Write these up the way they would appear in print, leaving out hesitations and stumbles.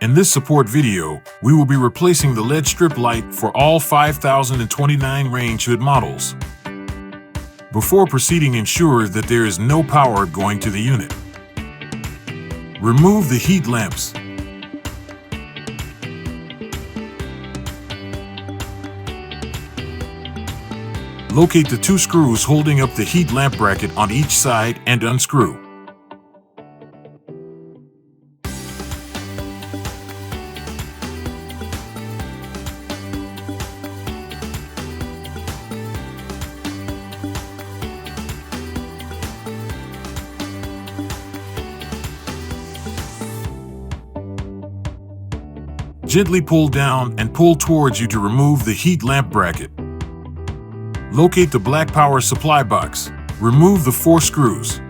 In this support video, we will be replacing the LED strip light for all 5029 range hood models. Before proceeding, ensure that there is no power going to the unit. Remove the heat lamps. Locate the two screws holding up the heat lamp bracket on each side and unscrew. Gently pull down and pull towards you to remove the heat lamp bracket. Locate the black power supply box. Remove the 4 screws.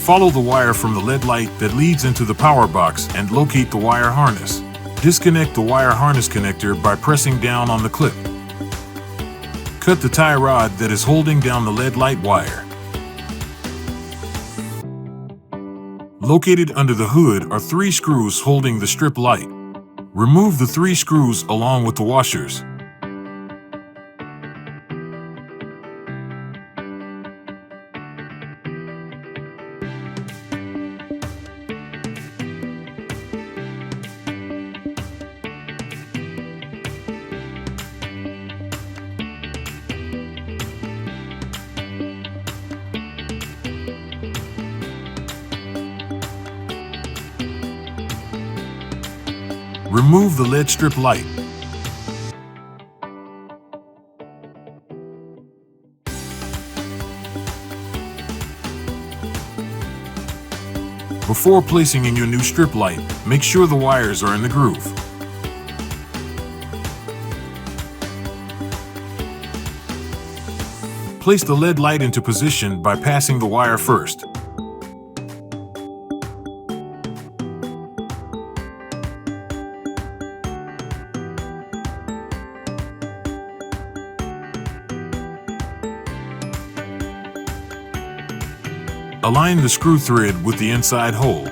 Follow the wire from the LED light that leads into the power box and locate the wire harness. Disconnect the wire harness connector by pressing down on the clip. Cut the tie rod that is holding down the LED light wire. Located under the hood are 3 screws holding the strip light. Remove the 3 screws along with the washers. Remove the LED strip light. Before placing in your new strip light, make sure the wires are in the groove. Place the LED light into position by passing the wire first. Align the screw thread with the inside hole.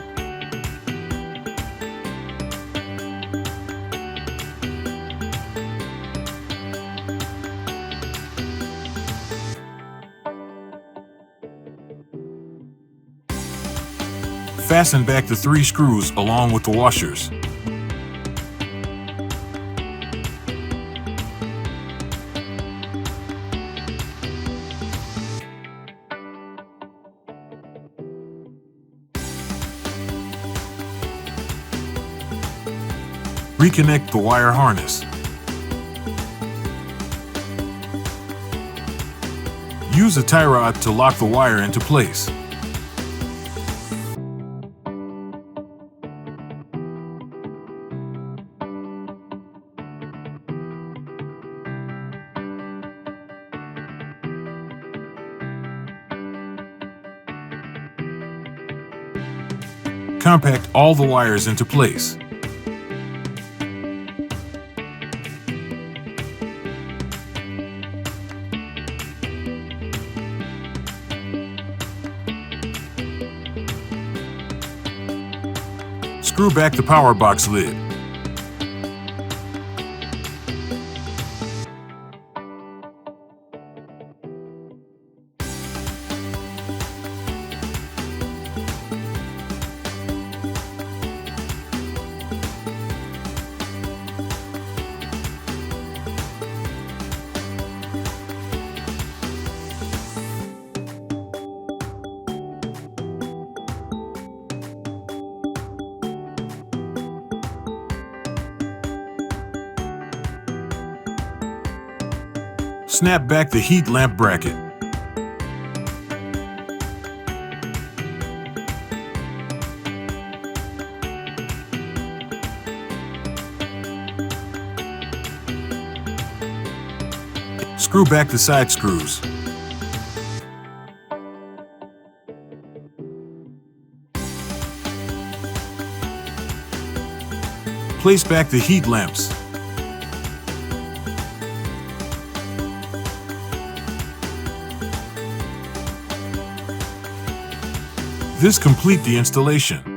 Fasten back the 3 screws along with the washers. Reconnect the wire harness. Use a tie rod to lock the wire into place. Compact all the wires into place. Screw back the power box lid. Snap back the heat lamp bracket. Screw back the side screws. Place back the heat lamps. This completes the installation.